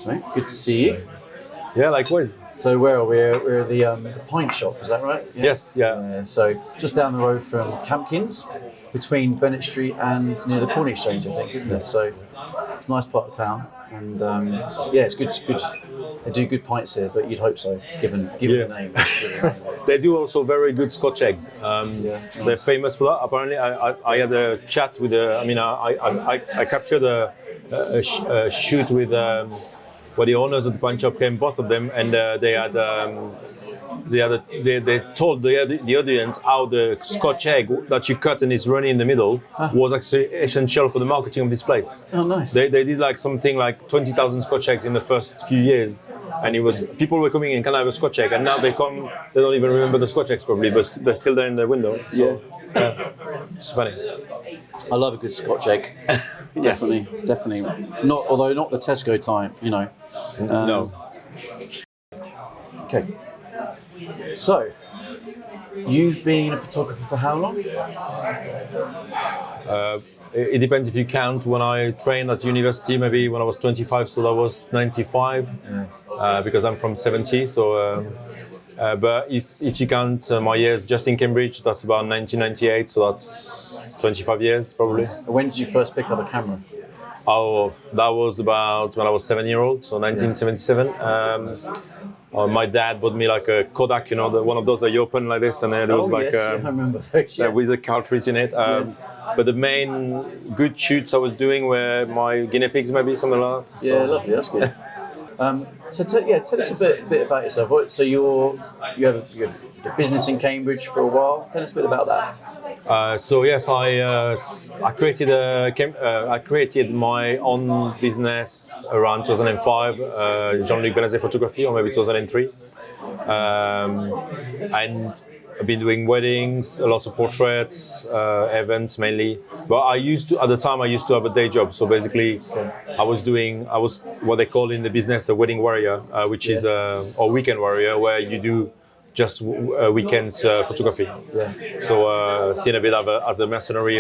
Campkins, mate. Good to see you. Yeah, likewise. So where are we? We're at the Pint Shop, is that right? Yeah. Yes, yeah. So just down the road from Campkins, between Bennett Street and near the Corn Exchange, I think, isn't it? So it's a nice part of town, and yeah, it's good. They do good pints here, but you'd hope so, given the name. They do also very good Scotch eggs. Nice. They're famous for that. Apparently, I had a chat with I captured a shoot with where the owners of the Pint Shop came, both of them, and they told the audience how the Scotch egg that you cut and is runny in the middle was actually essential for the marketing of this place. Oh, nice. They did like something like 20,000 Scotch eggs in the first few years. And people were coming in, can I have a Scotch egg? And now they come, they don't even remember the Scotch eggs probably, but they're still there in the window. So, yeah. It's funny. I love a good Scotch egg. Definitely. Although not the Tesco type, you know. No. Okay. So, you've been a photographer for how long? It depends if you count when I trained at university, maybe when I was 25, so that was 95, because I'm from 70. So, but if you count my years just in Cambridge, that's about 1998, so that's 25 years probably. When did you first pick up a camera? Oh, that was about when I was 7-year-old, so 1977. My dad bought me like a Kodak, you know, one of those that you open like this, and then it was I remember those. Yeah. with a cartridge in it. But the main good shoots I was doing were my guinea pigs, maybe something like that. Yeah, lovely. That's good. So tell us a bit about yourself. So you have a business in Cambridge for a while. Tell us a bit about that. So yes, I created my own business around 2005, Jean-Luc Benazet Photography, or maybe 2003, and I've been doing weddings, lots of portraits, events mainly. But at the time I used to have a day job. So basically, I was what they call in the business a wedding warrior, which is a weekend warrior, where you do just weekends photography. Yeah. So seen a bit as a mercenary,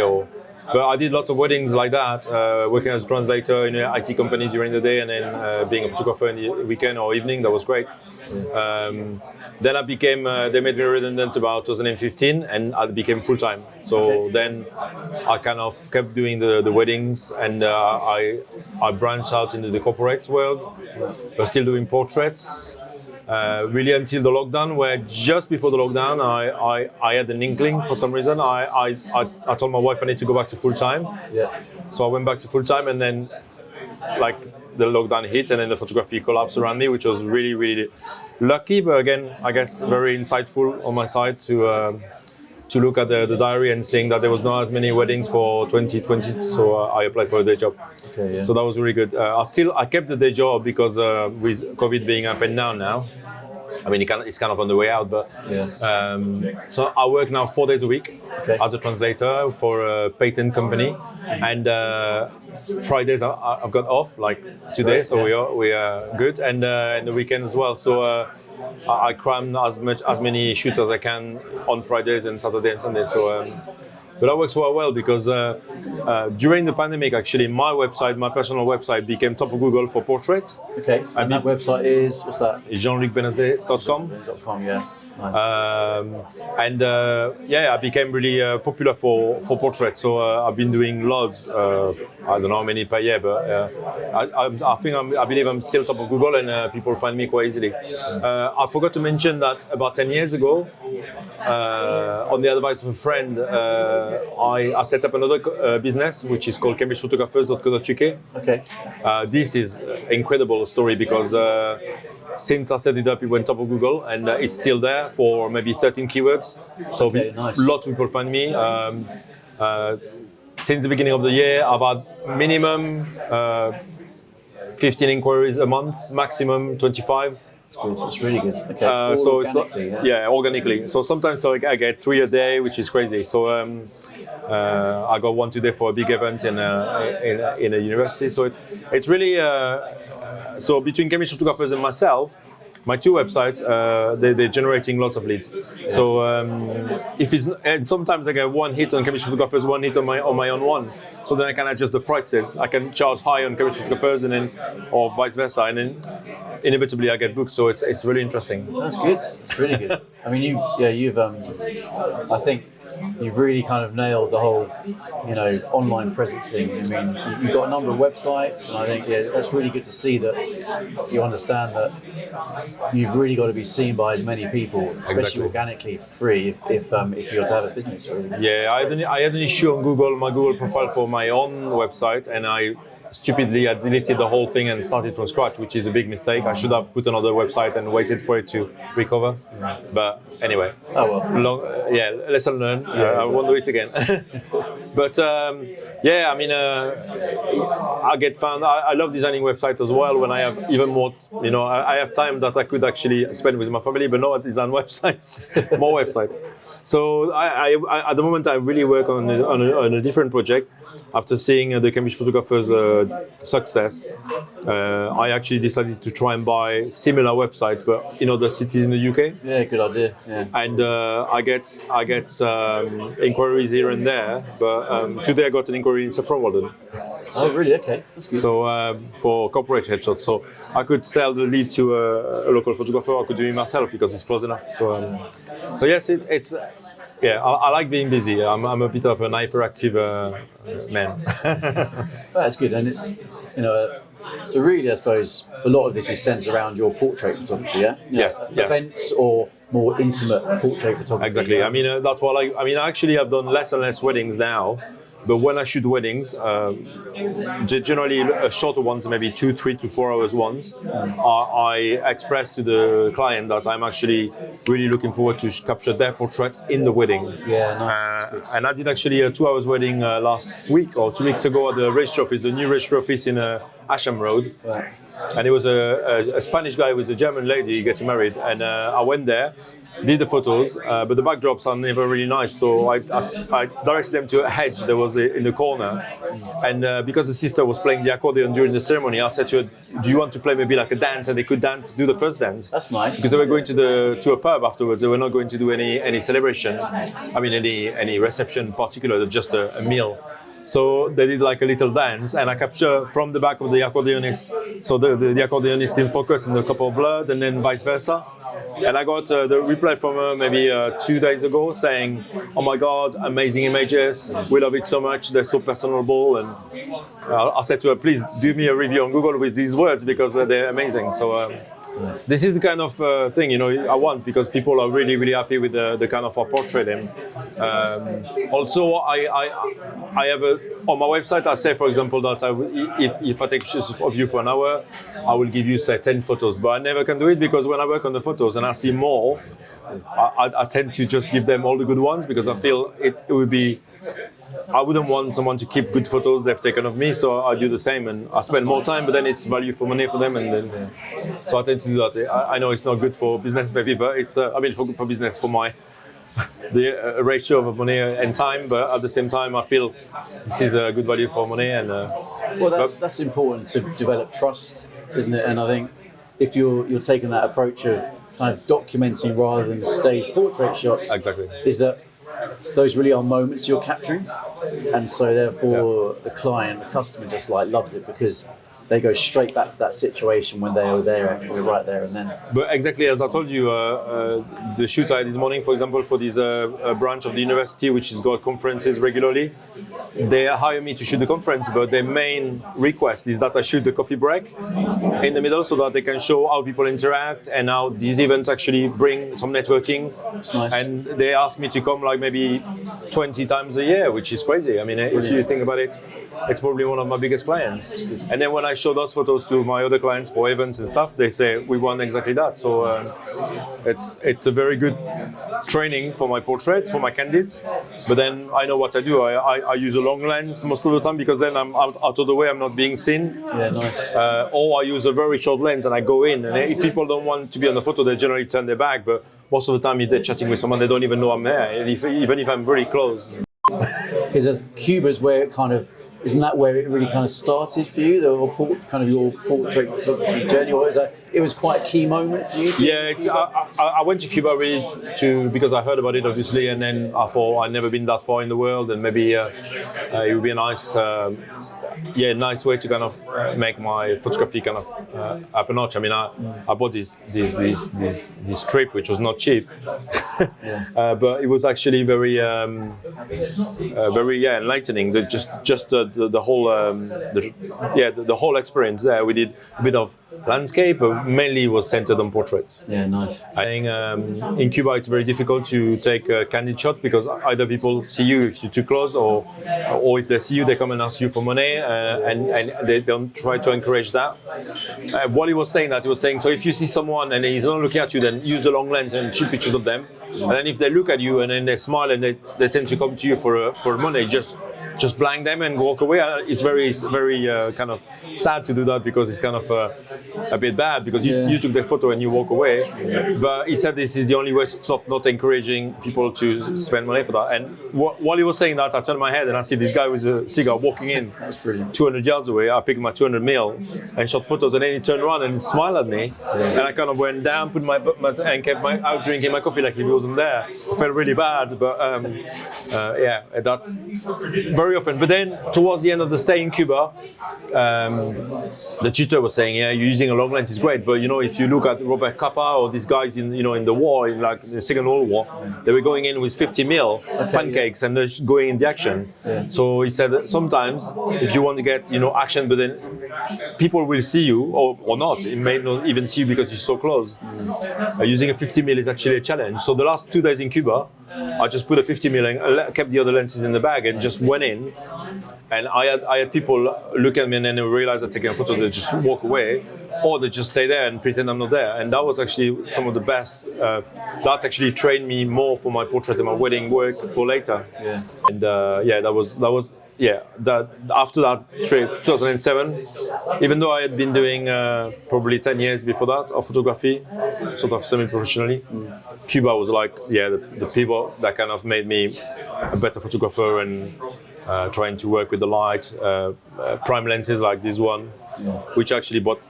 but I did lots of weddings like that, working as a translator in an IT company during the day, and then being a photographer in the weekend or evening. That was great. Then I became, they made me redundant about 2015, and I became full-time. So then I kind of kept doing the weddings, and I branched out into the corporate world, but still doing portraits. Really until the lockdown, where just before the lockdown, I had an inkling for some reason. I told my wife I need to go back to full-time. Yeah. So I went back to full-time, and then like the lockdown hit, and then the photography collapsed around me, which was really, really lucky, but again, I guess very insightful on my side to look at the diary and seeing that there was not as many weddings for 2020, so I applied for a day job. Okay, yeah. So that was really good. I kept the day job because with COVID being up and down now, I mean, it's kind of on the way out, but so I work now 4 days a week as a translator for a patent company, and Fridays I've got off, like today, so we are good, and the weekend as well. So I cram as many shoots as I can on Fridays and Saturday and Sunday. So. But that works well because during the pandemic, actually, my personal website became top of Google for portraits. Okay, and that website is, what's that? Jean-lucbenazet.com. Yeah, nice. I became really popular for portraits. So I've been doing loads. I don't know how many per year, but I believe I'm still top of Google, and people find me quite easily. I forgot to mention that about 10 years ago, on the advice of a friend, I set up another business which is called cambridgephotographers.co.uk. Okay. This is an incredible story because since I set it up, it went top of Google, and it's still there for maybe 13 keywords. So nice. Lots of people find me. Since the beginning of the year, I've had minimum 15 inquiries a month, maximum 25. It's really good. Okay. So organically, organically. So sometimes I get 3 a day, which is crazy. So I got 1 today for a big event in a university. So it's really so between Cambridge Photographers and myself, my two websites, they're generating lots of leads. So if it's, and sometimes I get one hit on Cambridge photographers, one hit on my own one. So then I can adjust the prices. I can charge high on Cambridge photographers, and then, or vice versa, and then inevitably I get booked. So it's really interesting. That's good. It's really good. I mean, you've I think you've really kind of nailed the whole, online presence thing. I mean, you've got a number of websites, and I think that's really good to see that you understand that you've really got to be seen by as many people, especially organically, free, if you're to have a business. Really. Yeah, I had an issue on Google, my Google profile for my own website, and I deleted the whole thing and started from scratch, which is a big mistake. I should have put another website and waited for it to recover. But anyway, lesson learned. I won't do it again. But I mean, I get found. I love designing websites as well. When I have even more, I have time that I could actually spend with my family, but not I design websites, more websites. So I at the moment I really work on a different project. After seeing the Cambridge photographers' success, I actually decided to try and buy similar websites, but in other cities in the UK. Yeah, good idea. Yeah. And I get inquiries here and there, but today I got an inquiry in Saffron Walden. Oh, really? Okay, that's good. So for corporate headshots, so I could sell the lead to a local photographer. I could do it myself because it's close enough. So yes, it's. Yeah, I like being busy. I'm a bit of an hyperactive man. That's good, and it's so really, I suppose a lot of this is centered around your portrait photography. Yeah. Yes. Events or more intimate portrait photography. Exactly. Yeah? I mean, that's what actually I've done less and less weddings now, but when I shoot weddings, generally shorter ones, maybe 2, 3 to 4 hours ones, I express to the client that I'm actually really looking forward to capture their portraits in the wedding. Yeah, nice. And I did actually a 2 hours wedding last week or 2 weeks ago at the registry office, the new registry office in Asham Road. Right. And it was a Spanish guy with a German lady getting married, and I went there, did the photos, but the backdrops are never really nice, so I directed them to a hedge that was in the corner, and because the sister was playing the accordion during the ceremony, I said to her, do you want to play maybe like a dance? And they could do the first dance. That's nice. Because they were going to a pub afterwards, they were not going to do any celebration, I mean any reception in particular, just a meal. So they did like a little dance, and I captured from the back of the accordionist. So the accordionist in focus and the couple blood, and then vice versa. And I got the reply from her maybe 2 days ago saying, "Oh my God, amazing images! We love it so much. They're so personable." And I said to her, "Please do me a review on Google with these words because they're amazing." So. This is the kind of thing I want, because people are really, really happy with the kind of portrait. And also, I have on my website. I say, for example, that if I take pictures of you for an hour, I will give you say 10 photos. But I never can do it because when I work on the photos and I see more, I tend to just give them all the good ones because I feel it would be. I wouldn't want someone to keep good photos they've taken of me, so I do the same, and I spend more time, but then it's value for money for them, and then so I tend to do that. I know it's not good for business maybe, but it's for business, for my the ratio of money and time, but at the same time I feel this is a good value for money. And well, that's important to develop trust, isn't it? And I think if you're taking that approach of kind of documenting rather than stage portrait shots, exactly, is that those really are moments you're capturing, and so therefore the client, the customer just loves it because they go straight back to that situation when they were there, right there and then. But exactly as I told you, the shoot I had this morning, for example, for this branch of the university which has got conferences regularly, they hire me to shoot the conference, but their main request is that I shoot the coffee break in the middle so that they can show how people interact and how these events actually bring some networking. That's nice. And they ask me to come like maybe 20 times a year, which is crazy. I mean, if you think about it, it's probably one of my biggest clients. And then when I show those photos to my other clients for events and stuff, they say, we want exactly that. So it's a very good training for my portrait, for my candidates. But then I know what I do. I use a long lens most of the time because then I'm out of the way, I'm not being seen. Yeah, nice. Or I use a very short lens and I go in. And if people don't want to be on the photo, they generally turn their back. But most of the time, if they're chatting with someone, they don't even know I'm there, even if I'm very close. Because Cuba's where it kind of, isn't that where it really kind of started for you, kind of your portrait photography journey, or is it was quite a key moment for you? Yeah, I went to Cuba really because I heard about it obviously, and then I thought I'd never been that far in the world, and maybe it would be a nice way to kind of make my photography kind of up a notch. I mean, I bought this trip, which was not cheap, but it was actually very enlightening. The whole the whole experience there. We did a bit of landscape, but mainly it was centered on portraits. Yeah, nice. I think in Cuba it's very difficult to take a candid shot because either people see you if you're too close, or if they see you, they come and ask you for money, and they don't try to encourage that. While he was saying that, he was saying, so if you see someone and he's not looking at you, then use the long lens and shoot pictures of them. And then if they look at you and then they smile and they tend to come to you for money, just blank them and walk away. It's very kind of sad to do that because it's kind of a bit bad because you took the photo and you walk away. But he said this is the only way to stop not encouraging people to spend money for that. And while he was saying that, I turned my head and I see this guy with a cigar walking in. That's brilliant. 200 yards away. I picked my 200 mil and shot photos, and then he turned around and smiled at me. And I kind of went down, put my and kept out drinking my coffee like if he wasn't there. I felt really bad, but that's very often. But then towards the end of the stay in Cuba, the tutor was saying, yeah, you're using a long lens is great, but if you look at Robert Capa or these guys in the war, in like the Second World War, they were going in with 50 mil pancakes and they're going in the action. Yeah. So he said that sometimes if you want to get action, but then people will see you or not. It may not even see you because you're so close. Using a 50 mil is actually a challenge. So the last 2 days in Cuba, I just put a 50 mil and kept the other lenses in the bag and just went in. And I had people look at me and then they realize I'm taking a photo, they just walk away, or they just stay there and pretend I'm not there. And that was actually some of the best. That actually trained me more for my portrait and my wedding work for later. Yeah. And that was that after that trip, 2007, even though I had been doing probably 10 years before that of photography, sort of semi-professionally, Cuba was like the pivot that kind of made me a better photographer and trying to work with the light, prime lenses like this one, which I actually bought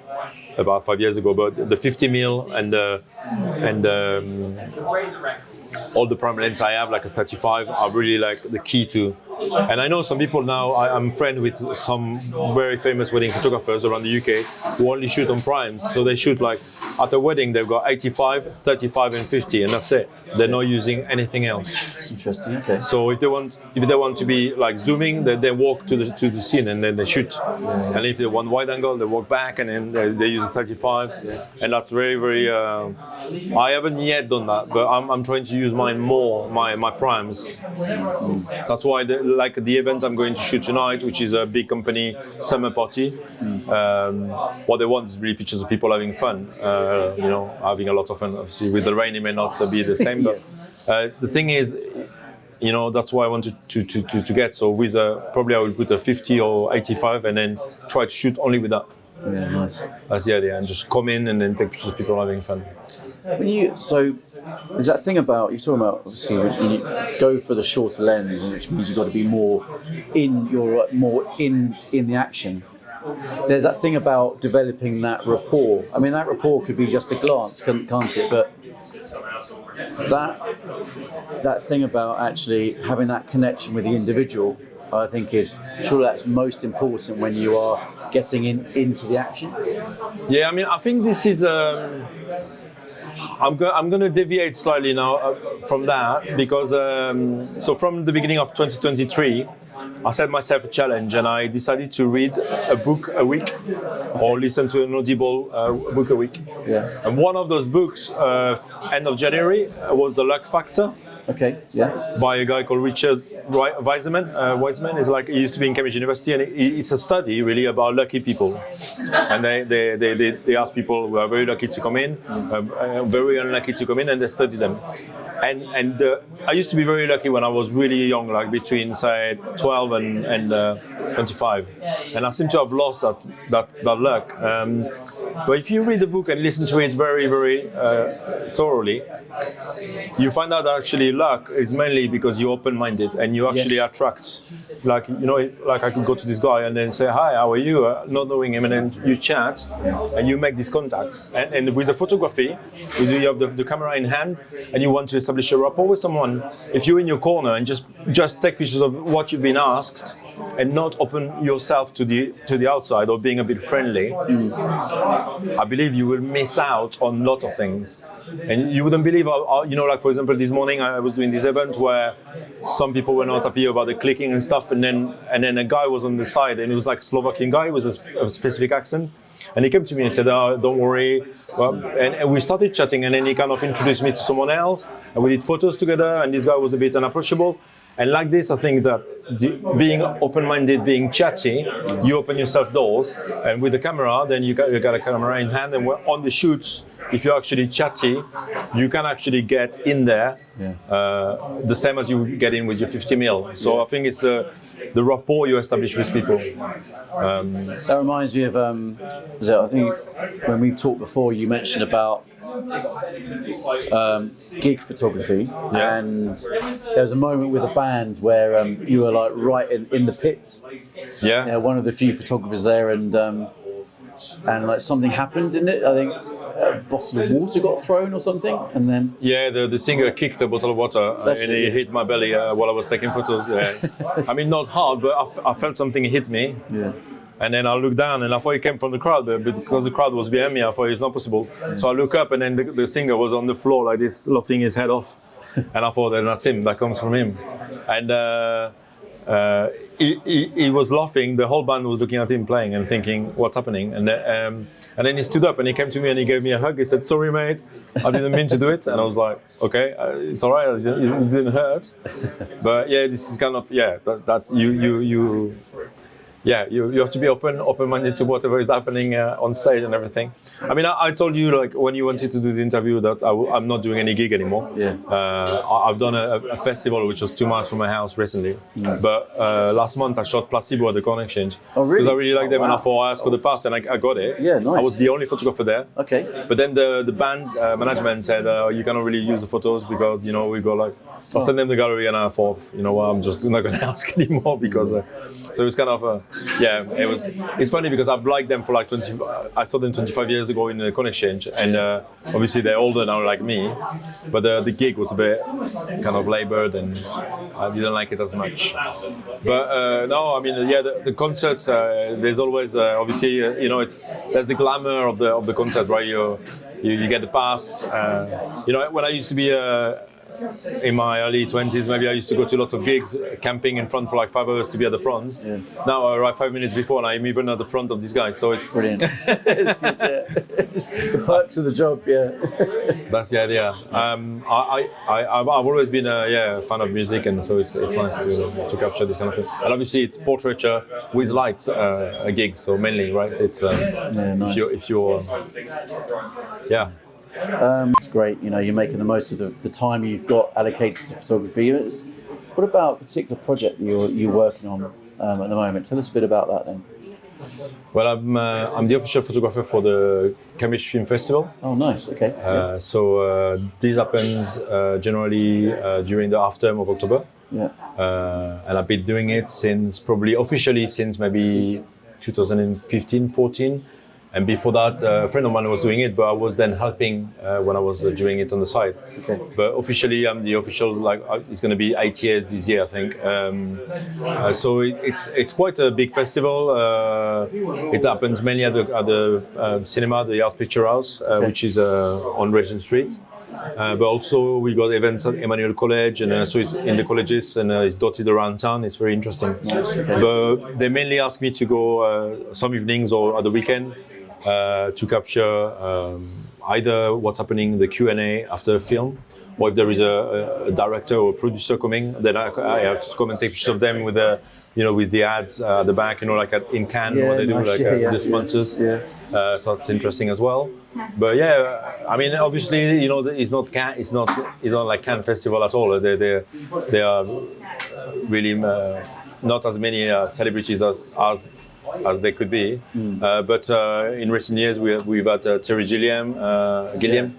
about 5 years ago. But the 50 mil and all the prime lenses I have, like a 35, are really like the key to. And I know some people now, I'm friend with some very famous wedding photographers around the UK who only shoot on primes. So they shoot like, at a wedding, they've got 85, 35 and 50, and that's it. They're not using anything else. That's interesting, okay. So if they want to be like zooming, they walk to the scene and then they shoot. Yeah. And if they want wide angle, they walk back and then they use a 35. Yeah. And that's very, very, I haven't yet done that, but I'm trying to use mine more, my primes. That's why the event I'm going to shoot tonight, which is a big company summer party. What they want is really pictures of people having fun, having a lot of fun. Obviously with the rain it may not be the same, but the thing is, that's why I wanted to get. So with probably I will put a 50 or 85 and then try to shoot only with that. Yeah, nice. That's the idea, and just come in and then take pictures of people having fun. So there's that thing about, you're talking about obviously when you go for the shorter lens, which means you've got to be more in the action. There's that thing about developing that rapport. I mean, that rapport could be just a glance, can't it? But that thing about actually having that connection with the individual, I think is surely that's most important when you are getting into the action. Yeah, I mean, I think this is. I'm going to deviate slightly now from that because so from the beginning of 2023, I set myself a challenge and I decided to read a book a week or listen to an audible book a week. Yeah. And one of those books, end of January, was The Luck Factor. Okay, yeah. By a guy called Richard Wiseman. Is like, he used to be in Cambridge University, and it's a study really about lucky people. And they ask people who are very lucky to come in, very unlucky to come in, and they study them. And I used to be very lucky when I was really young, like between say 12 and 25, and I seem to have lost that luck. But if you read the book and listen to it very, very thoroughly, you find out that actually luck is mainly because you're open-minded and and you actually Yes. attract, like, you know, like I could go to this guy and then say, hi, how are you? Not knowing him, and then you chat and you make this contact. And with the photography, you have the camera in hand and you want to establish a rapport with someone. If you're in your corner and just take pictures of what you've been asked and not open yourself to the outside or being a bit friendly, I believe you will miss out on lots of things. And you wouldn't believe how, you know, like, for example, this morning I was doing this event where some people were not happy about the clicking and stuff, and then a guy was on the side, and it was like a Slovakian guy with a specific accent, and he came to me and said, oh, don't worry, and we started chatting, and then he kind of introduced me to someone else, and we did photos together, and this guy was a bit unapproachable. And like this, I think that being open-minded, being chatty, you open yourself doors, and with the camera, then you got a camera in hand, and on the shoots, if you're actually chatty, you can actually get in there the same as you get in with your 50mm. So I think it's the rapport you establish with people. That reminds me of, I think when we've talked before, you mentioned about gig photography, and there was a moment with a band where you were like right in the pit. Yeah. You know, one of the few photographers there, and like something happened, didn't it? I think a bottle of water got thrown or something, and then the singer kicked a bottle of water and he hit my belly while I was taking photos. I mean, not hard, but I felt something hit me. Yeah. And then I looked down, and I thought it came from the crowd, but because the crowd was behind me, I thought it's not possible. So I look up, and then the singer was on the floor like this, laughing his head off. And I thought, that's him, that comes from him. And he was laughing, the whole band was looking at him playing and thinking, what's happening? And then he stood up and he came to me and he gave me a hug. He said, sorry, mate, I didn't mean to do it. And I was like, okay, it's all right, it didn't hurt. But yeah, this is kind of, you have to be open-minded to whatever is happening on stage and everything. I mean, I told you, like, when you wanted to do the interview, that I'm not doing any gig anymore. Yeah. I've done a festival which was 2 miles from my house recently. But last month I shot Placebo at the Corn Exchange. Oh, really? Because I really liked them, and I wow. thought I asked for the pass, and I got it. Yeah, nice. I was the only photographer there. Okay. But then the band management said, you cannot really use the photos because, you know, we go like, so I sent them the gallery, and I thought, you know what, I'm just not going to ask anymore because, so it was kind of, it's funny because I've liked them for like I saw them 25 years ago in the Corn Exchange, and obviously they're older now like me, but the gig was a bit kind of labored and I didn't like it as much. But no, I mean, the concerts, there's always, obviously, you know, there's the glamour of the concert, right? You get the pass. You know, when I used to be in my early 20s, maybe I used to go to lots of gigs, camping in front for like 5 hours to be at the front. Yeah. Now I arrive 5 minutes before and I'm even at the front of these guys. So it's brilliant. It's good, yeah. The perks of the job, yeah. That's the idea. I've always been a fan of music, and so it's nice to capture this kind of thing. And obviously it's portraiture with lights gigs, so mainly, right? It's nice. if you're It's great, you know, you're making the most of the time you've got allocated to photography. What about a particular project that you're working on at the moment? Tell us a bit about that then. Well, I'm the official photographer for the Cambridge Film Festival. Oh, nice. Okay. So this happens generally during the half term of October. Yeah. And I've been doing it officially since maybe 2015, 14. And before that, a friend of mine was doing it, but I was then helping when I was doing it on the side. Okay. But officially, I'm the official, it's going to be 8 years this year, I think. So it's quite a big festival. It happens mainly at the cinema, the Art Picture House, which is on Regent Street. But also we got events at Emmanuel College, and so it's in the colleges, and it's dotted around town. It's very interesting. Nice, okay. But they mainly ask me to go some evenings or at the weekend to capture either what's happening in the Q&A after a film, or if there is a director or a producer coming, then I have to come and take pictures of them with the ads at the back, like in Cannes, what they do, the sponsors. Yeah. So that's interesting as well. But I mean, obviously, it's not like Cannes Festival at all. They are really not as many celebrities as they could be. But in recent years, we've had Terry Gilliam. Gilliam.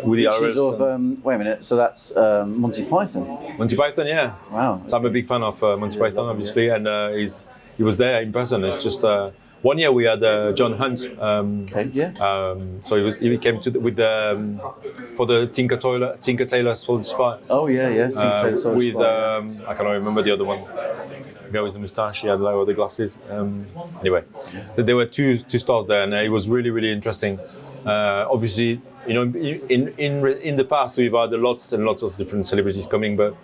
Woody Pictures Harrelson. of wait a minute. So that's Monty Python. Monty Python, yeah. Wow. So I'm a big fan of Monty Python, obviously, and he was there in person. It's just 1 year we had John Hunt. Okay. Yeah. So he came for the Tinker Tailor Soldier Spy. Oh yeah. With I cannot remember the other one. The guy with the moustache, he had like the glasses. Anyway, so there were two stars there, and it was really, really interesting. Obviously, you know, in the past we've had lots and lots of different celebrities coming, but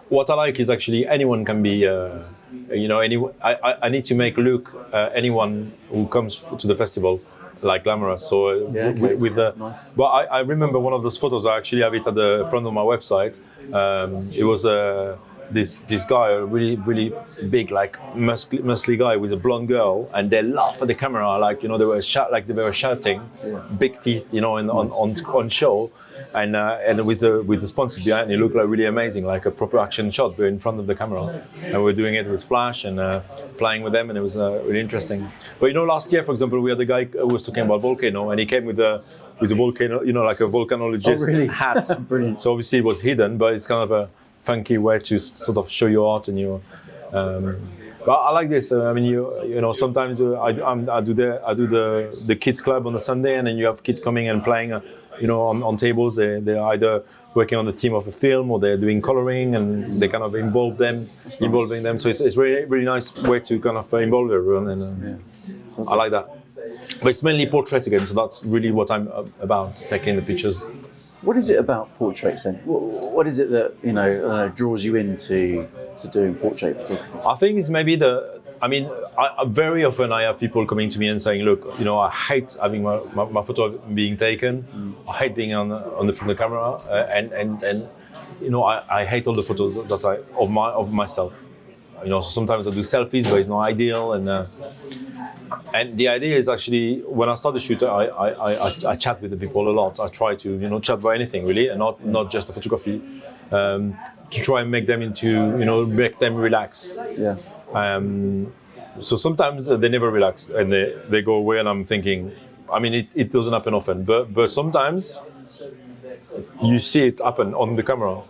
what I like is actually anyone can be. You know, I need to make look anyone who comes to the festival like glamorous. So with the, nice. Well, I remember one of those photos. I actually have it at the front of my website. It was this guy, a really big, like muscly guy with a blonde girl, and they laugh at the camera, like, you know, they were shouting, big teeth, you know, on show. And with the sponsor behind, it looked like really amazing, like a proper action shot, but in front of the camera. And we're doing it with flash and flying with them, and it was really interesting. But you know, last year, for example, we had a guy who was talking about volcano, and he came with a volcano, you know, like a volcanologist hat. Brilliant. So obviously it was hidden, but it's kind of a funky way to sort of show your art and your. But I like this. I mean, you know, sometimes I do the kids club on a Sunday, and then you have kids coming and playing, you know, on tables. They're either working on the theme of a film, or they're doing coloring, and they kind of involving them. So it's really, really nice way to kind of involve everyone, and I like that. But it's mainly portraits again, so that's really what I'm about, taking the pictures. What is it about portraits then? What is it that, you know, draws you into doing portrait photography? I think it's maybe I very often I have people coming to me and saying, look, you know, I hate having my photo being taken. I hate being on the front of the camera, and you know, I hate all the photos that of myself. You know, so sometimes I do selfies, but it's not ideal, and the idea is actually, when I start the shoot, I chat with the people a lot. I try to, you know, chat about anything really, and not just the photography, to try and make them make them relax. Yeah. So sometimes they never relax and they go away, and I'm thinking, I mean, it doesn't happen often, but sometimes you see it happen on the camera.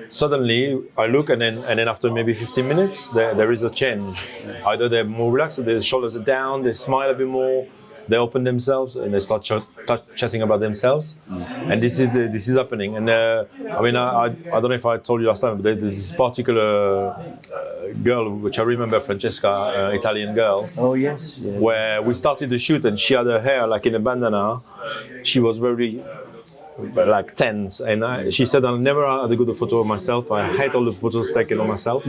Suddenly I look, and then after maybe 15 minutes there is a change. Either they're more relaxed, their shoulders are down, they smile a bit more, they open themselves, and they start chatting about themselves. And this is happening. And I mean, I don't know if I told you last time, but there's this particular girl which I remember, Francesca, Italian girl. Oh yes. Yeah. Where we started the shoot, and she had her hair like in a bandana. She was very like tense, and she said, I'll never had a good photo of myself. I hate all the photos taken of myself.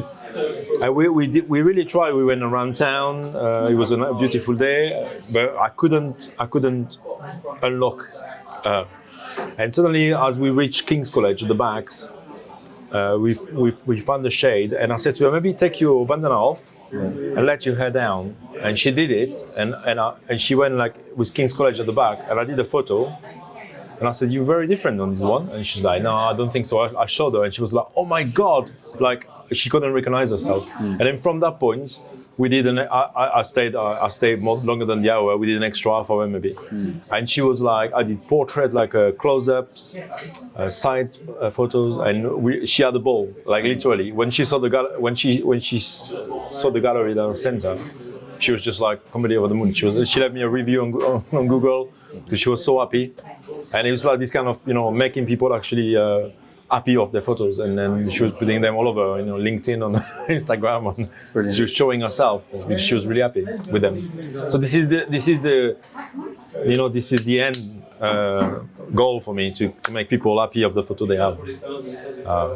And we really tried. We went around town. It was a beautiful day, but I couldn't unlock. And suddenly, as we reached King's College at the backs, we found the shade, and I said to her, maybe take your bandana off and let your hair down. And she did it, and she went like with King's College at the back, and I did a photo. And I said, you're very different on this one. And she's like, no, I don't think so. I showed her, and she was like, oh my God. Like, she couldn't recognize herself. And then from that point, we did I stayed more longer than the hour. We did an extra half hour maybe. And she was like, I did portrait, like close-ups, side photos, and she had a ball, like literally. When she saw when she saw the gallery down the center, she was just like completely over the moon. She left me a review on Google, because she was so happy. And it was like this kind of, you know, making people actually happy of their photos, and then she was putting them all over, you know, LinkedIn, on Instagram, she was showing herself. She was really happy with them. So this is the end goal for me, to make people happy of the photo they have.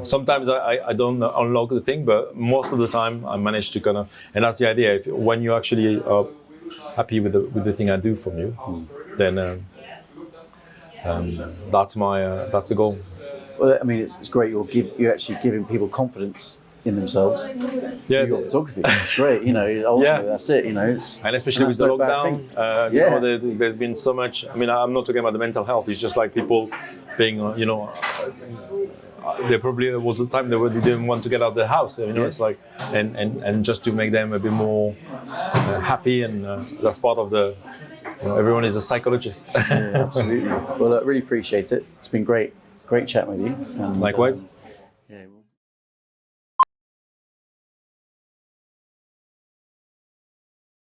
Sometimes I don't unlock the thing, but most of the time I manage to kind of, and that's the idea. When you actually are happy with the thing I do from you, then that's the goal. Well, I mean, it's great. You're actually giving people confidence in themselves. Yeah, your photography. It's great. You know, ultimately that's it. You know, and especially with the lockdown, you know, there's been so much. I mean, I'm not talking about the mental health. It's just like people being, you know, there probably was a time they didn't want to get out of the house. You know, it's like, and just to make them a bit more happy, and that's part of the Everyone is a psychologist. Absolutely. Well, I really appreciate it. It's been great chatting with you. And, Likewise.